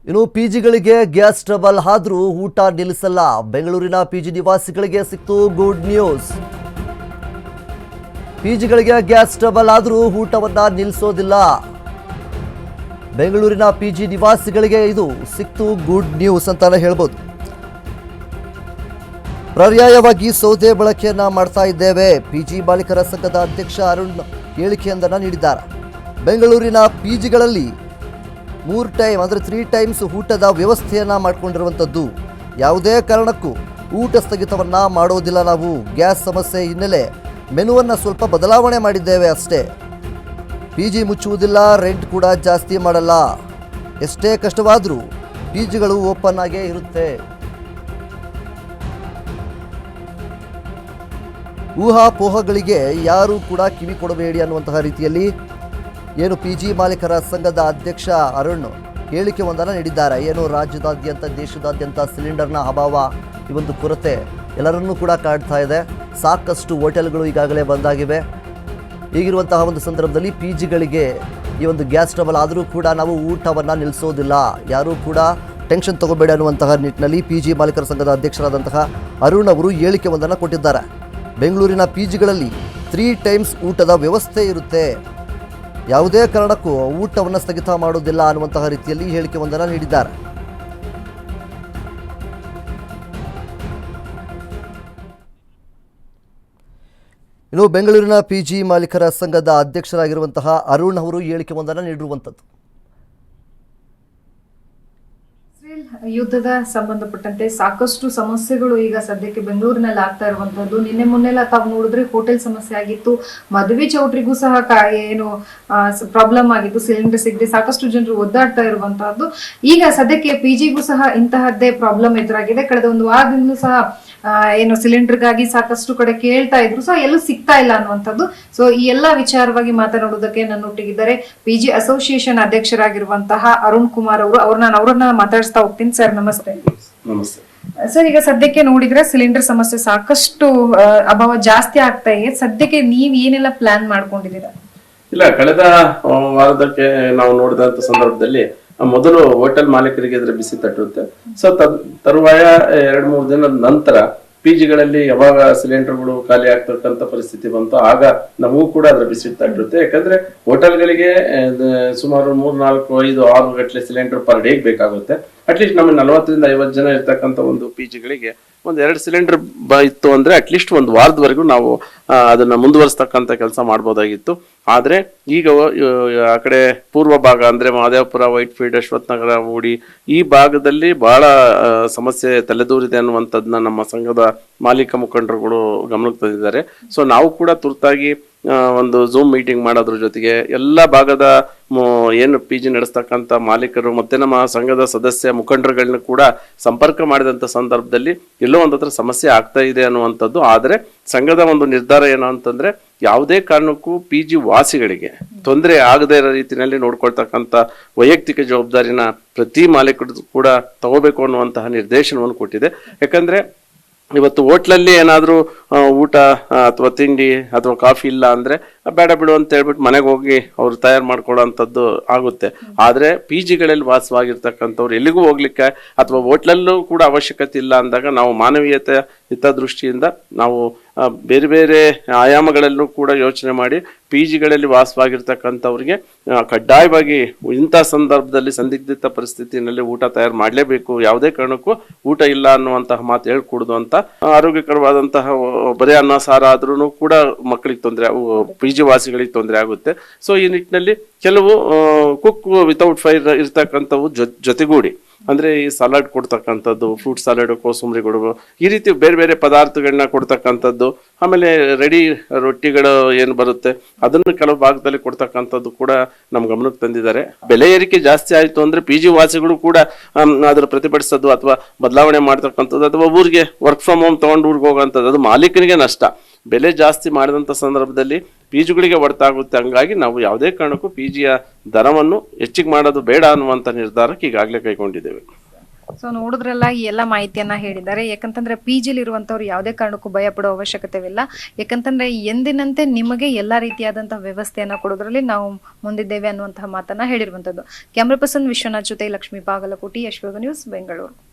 ಇನ್ನು ಪಿಜಿಗಳಿಗೆ gas trouble ಆದರೂ ಊಟ ನಿಲ್ಲಿಸಲ್ಲ. ಬೆಂಗಳೂರಿನ ಪಿಜಿ ನಿವಾಸಿಗಳಿಗೆ ಸಿಕ್ತು ಗುಡ್ ನ್ಯೂಸ್. ಪಿಜಿಗಳಿಗೆ ಗ್ಯಾಸ್ ಟ್ರಬಲ್ ಆದರೂ ಊಟವನ್ನ ನಿಲ್ಲಿಸೋದಿಲ್ಲ. ಬೆಂಗಳೂರಿನ ಪಿಜಿ ನಿವಾಸಿಗಳಿಗೆ ಇದು ಸಿಕ್ತು ಗುಡ್ ನ್ಯೂಸ್ ಅಂತಾನೆ ಹೇಳ್ಬೋದು. ಪರ್ಯಾಯವಾಗಿ ಸೌದೆ ಬಳಕೆಯನ್ನ ಮಾಡ್ತಾ ಇದ್ದೇವೆ. ಪಿಜಿ ಮಾಲೀಕರ ಸಂಘದ ಅಧ್ಯಕ್ಷ ಅರುಣ್ ಹೇಳಿಕೆಯೊಂದನ್ನು ನೀಡಿದ್ದಾರೆ. ಬೆಂಗಳೂರಿನ ಪಿಜಿಗಳಲ್ಲಿ 3 ಟೈಮ್ ಅಂದರೆ 3 ಟೈಮ್ಸ್ ಊಟದ ವ್ಯವಸ್ಥೆಯನ್ನ ಮಾಡಿಕೊಂಡಿರುವಂಥದ್ದು. ಯಾವುದೇ ಕಾರಣಕ್ಕೂ ಊಟ ಸ್ಥಗಿತವನ್ನ ಮಾಡೋದಿಲ್ಲ. ನಾವು ಗ್ಯಾಸ್ ಸಮಸ್ಯೆ ಹಿನ್ನೆಲೆ ಮೆನುವನ್ನು ಸ್ವಲ್ಪ ಬದಲಾವಣೆ ಮಾಡಿದ್ದೇವೆ ಅಷ್ಟೇ. ಪಿಜಿ ಮುಚ್ಚುವುದಿಲ್ಲ, ರೆಂಟ್ ಕೂಡ ಜಾಸ್ತಿ ಮಾಡಲ್ಲ. ಎಷ್ಟೇ ಕಷ್ಟವಾದರೂ ಪಿಜಿಗಳು ಓಪನ್ ಆಗೇ ಇರುತ್ತೆ. ಊಹಾಪೋಹಗಳಿಗೆ ಯಾರೂ ಕೂಡ ಕಿವಿ ಕೊಡಬೇಡಿ ಅನ್ನುವಂತಹ ರೀತಿಯಲ್ಲಿ ಏನು ಪಿಜಿ ಮಾಲೀಕರ ಸಂಘದ ಅಧ್ಯಕ್ಷ ಅರುಣ್ ಹೇಳಿಕೆ ಒಂದನ್ನು ನೀಡಿದ್ದಾರೆ. ಏನು ರಾಜ್ಯದಾದ್ಯಂತ ದೇಶದಾದ್ಯಂತ ಸಿಲಿಂಡರ್ನ ಅಭಾವ, ಈ ಒಂದು ಕೊರತೆ ಎಲ್ಲರನ್ನೂ ಕೂಡ ಕಾಡ್ತಾ ಇದೆ. ಸಾಕಷ್ಟು ಹೋಟೆಲ್ಗಳು ಈಗಾಗಲೇ ಬಂದಾಗಿವೆ. ಈಗಿರುವಂತಹ ಒಂದು ಸಂದರ್ಭದಲ್ಲಿ ಪಿಜಿಗಳಿಗೆ ಈ ಒಂದು ಗ್ಯಾಸ್ ಟ್ರಬಲ್ ಆದರೂ ಕೂಡ ನಾವು ಊಟವನ್ನು ನಿಲ್ಲಿಸೋದಿಲ್ಲ, ಯಾರೂ ಕೂಡ ಟೆನ್ಷನ್ ತಗೋಬೇಡಿ ಅನ್ನುವಂತಹ ನಿಟ್ಟಿನಲ್ಲಿ ಪಿಜಿ ಮಾಲೀಕರ ಸಂಘದ ಅಧ್ಯಕ್ಷರಾದಂತಹ ಅರುಣ್ ಅವರು ಹೇಳಿಕೆ ಒಂದನ್ನು ಕೊಟ್ಟಿದ್ದಾರೆ. ಬೆಂಗಳೂರಿನ ಪಿಜಿಗಳಲ್ಲಿ 3 ಟೈಮ್ಸ್ ಊಟದ ವ್ಯವಸ್ಥೆ ಇರುತ್ತೆ. ಯಾವುದೇ ಕಾರಣಕ್ಕೂ ಊಟವನ್ನು ಸ್ಥಗಿತ ಮಾಡೋದಿಲ್ಲ ಅನ್ನುವಂತಹ ರೀತಿಯಲ್ಲಿ ಹೇಳಿಕೆ ಒಂದನ್ನು ನೀಡಿದ್ದಾರೆ. ಇನ್ನು ಬೆಂಗಳೂರಿನ ಪಿಜಿ ಮಾಲೀಕರ ಸಂಘದ ಅಧ್ಯಕ್ಷರಾಗಿರುವಂತಹ ಅರುಣ್ ಅವರು ಹೇಳಿಕೆ ಒಂದನ್ನು ನೀಡಿರುವಂಥದ್ದು. ಯುದ್ಧದ ಸಂಬಂಧಪಟ್ಟಂತೆ ಸಾಕಷ್ಟು ಸಮಸ್ಯೆಗಳು ಈಗ ಸದ್ಯಕ್ಕೆ ಬೆಂಗಳೂರಿನಲ್ಲಿ ಆಗ್ತಾ ಇರುವಂತದ್ದು. ನಿನ್ನೆ ಮೊನ್ನೆಲ್ಲ ತಾವು ನೋಡಿದ್ರೆ ಹೋಟೆಲ್ ಸಮಸ್ಯೆ ಆಗಿತ್ತು, ಮದುವೆ ಚೌಟ್ರಿಗೂ ಸಹ ಏನು ಪ್ರಾಬ್ಲಮ್ ಆಗಿತ್ತು, ಸಿಲಿಂಡರ್ ಸಿಗದೆ ಸಾಕಷ್ಟು ಜನರು ಒದ್ದಾಡ್ತಾ ಇರುವಂತಹದ್ದು. ಈಗ ಸದ್ಯಕ್ಕೆ ಪಿಜಿಗೂ ಸಹ ಇಂತಹದ್ದೇ ಪ್ರಾಬ್ಲಮ್ ಎದುರಾಗಿದೆ. ಕಳೆದ ಒಂದು ವಾರದಿಂದಲೂ ಸಹ ಏನು ಸಿಲಿಂಡರ್ಗಾಗಿ ಸಾಕಷ್ಟು ಕಡೆ ಕೇಳ್ತಾ ಇದ್ರು, ಸೊ ಎಲ್ಲೂ ಸಿಗ್ತಾ ಇಲ್ಲ ಅನ್ನುವಂಥದ್ದು. ಸೊ ಈ ಎಲ್ಲಾ ವಿಚಾರವಾಗಿ ಮಾತನಾಡುವುದಕ್ಕೆ ನನ್ನೊಟ್ಟಿಗಿದ್ದಾರೆ ಪಿಜಿ ಅಸೋಸಿಯೇಷನ್ ಅಧ್ಯಕ್ಷರಾಗಿರುವಂತಹ ಅರುಣ್ ಕುಮಾರ್ ಅವರು. ಅವ್ರನ್ನ ಮಾತಾಡಿಸ್ತಾ ಹೋಗ್ತೀನಿ. ಸರ್ ನಮಸ್ತೆ. ನಮಸ್ತೆ ಸರ್, ಈಗ ಸದ್ಯಕ್ಕೆ ನೋಡಿದ್ರೆ ಸಿಲಿಂಡರ್ ಸಮಸ್ಯೆ ಸಾಕಷ್ಟು ಅಭಾವ ಜಾಸ್ತಿ ಆಗ್ತಾ ಇದೆ. ಸದ್ಯಕ್ಕೆ ನೀವ್ ಏನೆಲ್ಲ ಪ್ಲಾನ್ ಮಾಡ್ಕೊಂಡಿದ್ದೀರಾ? ಇಲ್ಲ, ಕಳೆದ ವಾರದಕ್ಕೆ ನಾವು ನೋಡಿದಂತ ಸಂದರ್ಭದಲ್ಲಿ ಮೊದಲು ಹೋಟೆಲ್ ಮಾಲೀಕರಿಗೆ ಇದ್ರೆ ಬಿಸಿ ತಟ್ಟುತ್ತೆ. ಸೊ ತರುವಾಯ 2-3 ದಿನದ ನಂತರ ಪಿಜಿಗಳಲ್ಲಿ ಯಾವಾಗ ಸಿಲಿಂಡರ್ಗಳು ಖಾಲಿ ಆಗ್ತಕ್ಕಂಥ ಪರಿಸ್ಥಿತಿ ಬಂತು, ಆಗ ನಮಗೂ ಕೂಡ ಅದ್ರ ಬಿಸಿ ತಟ್ಟುತ್ತೆ. ಯಾಕಂದ್ರೆ ಹೋಟೆಲ್ಗಳಿಗೆ ಸುಮಾರು 3, 4, 5, 6 ಗಂಟೆ ಸಿಲಿಂಡರ್ ಪರ್ ಡೇಗೆ ಬೇಕಾಗುತ್ತೆ. ಅಟ್ಲೀಸ್ಟ್ ನಮಗೆ 40-50 ಜನ ಇರ್ತಕ್ಕಂಥ ಒಂದು ಪಿಜಿಗಳಿಗೆ ಒಂದು 2 ಸಿಲಿಂಡರ್ ಇತ್ತು ಅಂದ್ರೆ ಅಟ್ಲೀಸ್ಟ್ ಒಂದು ವಾರದವರೆಗೂ ನಾವು ಅದನ್ನ ಮುಂದುವರಿಸ್ತಕ್ಕಂಥ ಕೆಲಸ ಮಾಡ್ಬೋದಾಗಿತ್ತು. ಆದ್ರೆ ಈಗ ಆ ಕಡೆ ಪೂರ್ವ ಭಾಗ ಅಂದ್ರೆ ಮಹದೇವಪುರ, ವೈಟ್ಫೀಲ್ಡ್, ಅಶ್ವಥ್ ನಗರ, ಮೂಡಿ ಈ ಭಾಗದಲ್ಲಿ ಬಹಳ ಸಮಸ್ಯೆ ತಲೆದೂರಿದೆ ಅನ್ನುವಂಥದ್ದನ್ನ ನಮ್ಮ ಸಂಘದ ಮಾಲೀಕ ಮುಖಂಡರುಗಳು ಗಮನಕ್ಕೆ ತಂದಿದ್ದಾರೆ. ಸೊ ನಾವು ಕೂಡ ತುರ್ತಾಗಿ ಒಂದು ಝೂಮ್ ಮೀಟಿಂಗ್ ಮಾಡೋದ್ರ ಜೊತೆಗೆ ಎಲ್ಲ ಭಾಗದ ಏನು ಪಿಜಿ ನಡೆಸ್ತಕ್ಕಂಥ ಮಾಲೀಕರು ಮತ್ತೆ ನಮ್ಮ ಸಂಘದ ಸದಸ್ಯ ಮುಖಂಡರುಗಳನ್ನ ಕೂಡ ಸಂಪರ್ಕ ಮಾಡಿದಂತ ಸಂದರ್ಭದಲ್ಲಿ ಎಲ್ಲೋ ಒಂದತ್ರ ಸಮಸ್ಯೆ ಆಗ್ತಾ ಇದೆ ಅನ್ನುವಂಥದ್ದು. ಆದ್ರೆ ಸಂಘದ ಒಂದು ನಿರ್ಧಾರ ಏನು ಅಂತಂದ್ರೆ ಯಾವುದೇ ಕಾರಣಕ್ಕೂ ಪಿಜಿ ವಾಸಿಗಳಿಗೆ ತೊಂದರೆ ಆಗದೇ ಇರೋ ರೀತಿಯಲ್ಲಿ ನೋಡ್ಕೊಳ್ತಕ್ಕಂಥ ವೈಯಕ್ತಿಕ ಜವಾಬ್ದಾರಿನ ಪ್ರತಿ ಮಾಲೀಕರು ಕೂಡ ತಗೋಬೇಕು ಅನ್ನುವಂತಹ ನಿರ್ದೇಶನವನ್ನು ಕೊಟ್ಟಿದೆ. ಯಾಕಂದ್ರೆ ಇವತ್ತು ಹೋಟ್ಲಲ್ಲಿ ಏನಾದ್ರೂ ಊಟ ಅಥವಾ ತಿಂಡಿ ಅಥವಾ ಕಾಫಿ ಇಲ್ಲ ಅಂದ್ರೆ ಬೇಡ ಬಿಡು ಅಂತ ಹೇಳ್ಬಿಟ್ಟು ಮನೆಗೆ ಹೋಗಿ ಅವ್ರು ತಯಾರು ಮಾಡ್ಕೊಳ್ಳೋಂಥದ್ದು ಆಗುತ್ತೆ. ಆದ್ರೆ ಪಿಜಿಗಳಲ್ಲಿ ವಾಸವಾಗಿರ್ತಕ್ಕಂಥವ್ರು ಎಲ್ಲಿಗೂ ಹೋಗ್ಲಿಕ್ಕೆ ಅಥವಾ ಹೋಟ್ಲಲ್ಲೂ ಕೂಡ ಅವಶ್ಯಕತೆ ಇಲ್ಲ ಅಂದಾಗ ನಾವು ಮಾನವೀಯತೆ ಹಿತದೃಷ್ಟಿಯಿಂದ ನಾವು ಬೇರೆ ಬೇರೆ ಆಯಾಮಗಳಲ್ಲೂ ಕೂಡ ಯೋಚನೆ ಮಾಡಿ ಪಿಜಿಗಳಲ್ಲಿ ವಾಸವಾಗಿರ್ತಕ್ಕಂಥವ್ರಿಗೆ ಕಡ್ಡಾಯವಾಗಿ ಇಂಥ ಸಂದರ್ಭದಲ್ಲಿ ಸಂದಿಗ್ಧ ಪರಿಸ್ಥಿತಿನಲ್ಲಿ ಊಟ ತಯಾರು ಮಾಡಲೇಬೇಕು, ಯಾವುದೇ ಕಾರಣಕ್ಕೂ ಊಟ ಇಲ್ಲ ಅನ್ನುವಂತಹ ಮಾತು ಹೇಳ್ಕೊಡುದು ಅಂತ. ಆರೋಗ್ಯಕರವಾದಂತಹ ಬರೀ ಅನ್ನ ಸಾರ ಆದ್ರೂ ಕೂಡ ಮಕ್ಕಳಿಗೆ ತೊಂದರೆ, ಪಿಜಿ ವಾಸಿಗಳಿಗೆ ತೊಂದರೆ ಆಗುತ್ತೆ. ಸೊ ಈ ನಿಟ್ಟಿನಲ್ಲಿ ಕೆಲವು ಕುಕ್ ವಿತೌಟ್ ಫೈರ್ ಇರ್ತಕ್ಕಂಥವು ಜೊತೆಗೂಡಿ ಅಂದ್ರೆ ಈ ಸಲಾಡ್ ಕೊಡ್ತಕ್ಕಂಥದ್ದು, ಫ್ರೂಟ್ ಸಲಾಡ್, ಕೋಸಂಬರಿಗಳು, ಈ ರೀತಿ ಬೇರೆ ಬೇರೆ ಪದಾರ್ಥಗಳನ್ನ ಕೊಡ್ತಕ್ಕಂಥದ್ದು. ಆಮೇಲೆ ರೆಡಿ ರೊಟ್ಟಿಗಳು ಏನು ಬರುತ್ತೆ ಅದನ್ನು ಕೆಲವು ಭಾಗದಲ್ಲಿ ಕೊಡ್ತಕ್ಕಂಥದ್ದು ಕೂಡ ನಮ್ ಗಮನಕ್ಕೆ ತಂದಿದ್ದಾರೆ. ಬೆಲೆ ಏರಿಕೆ ಜಾಸ್ತಿ ಆಯ್ತು ಅಂದ್ರೆ ಪಿಜಿ ವಾಸಿಗಳು ಕೂಡ ಅದರ ಪ್ರತಿಭಟಿಸೋದು ಅಥವಾ ಬದಲಾವಣೆ ಮಾಡ್ತಕ್ಕಂಥದ್ದು ಅಥವಾ ಊರಿಗೆ ವರ್ಕ್ ಫ್ರಮ್ ಹೋಮ್ ತಗೊಂಡು ಊರಿಗೆ ಹೋಗೋಂಥದ್ದು, ಅದು ಮಾಲೀಕನಿಗೆ ನಷ್ಟ. ಬೆಲೆ ಜಾಸ್ತಿ ಮಾಡಿದಂಥ ಸಂದರ್ಭದಲ್ಲಿ ಪಿಜಿಗಳಿಗೆ ಹೊರತಾಗುತ್ತೆ. ಹಂಗಾಗಿ ನಾವು ಯಾವುದೇ ಕಾರಣಕ್ಕೂ ಪಿಜಿಯ ದರವನ್ನು ಹೆಚ್ಚಿಗೆ ಮಾಡೋದು ಬೇಡ ಅನ್ನುವಂಥ ನಿರ್ಧಾರಕ್ಕೆ ಈಗಾಗಲೇ ಕೈಗೊಂಡಿದ್ದೇವೆ. ಸೊ ನೋಡಿದ್ರಲ್ಲ, ಈ ಎಲ್ಲ ಮಾಹಿತಿಯನ್ನ ಹೇಳಿದ್ದಾರೆ. ಯಾಕಂತಂದ್ರೆ PGಲಿ ಇರುವಂತವ್ರು ಯಾವುದೇ ಕಾರಣಕ್ಕೂ ಭಯ ಪಡೋ ಅವಶ್ಯಕತೆವಿಲ್ಲ. ಯಾಕಂತಂದ್ರೆ ಎಂದಿನಂತೆ ನಿಮಗೆ ಎಲ್ಲಾ ರೀತಿಯಾದಂತಹ ವ್ಯವಸ್ಥೆಯನ್ನ ಕೊಡೋದ್ರಲ್ಲಿ ನಾವು ಮುಂದಿದ್ದೇವೆ ಅನ್ನುವಂತಹ ಮಾತನ್ನ ಹೇಳಿರುವಂತದ್ದು. ಕ್ಯಾಮ್ರಾ ಪರ್ಸನ್ ವಿಶ್ವನಾಥ್ ಜೊತೆ ಲಕ್ಷ್ಮೀ ಬಾಗಲಕೋಟಿ, ಯಶ್ವರ್ಗ ನ್ಯೂಸ್, ಬೆಂಗಳೂರು.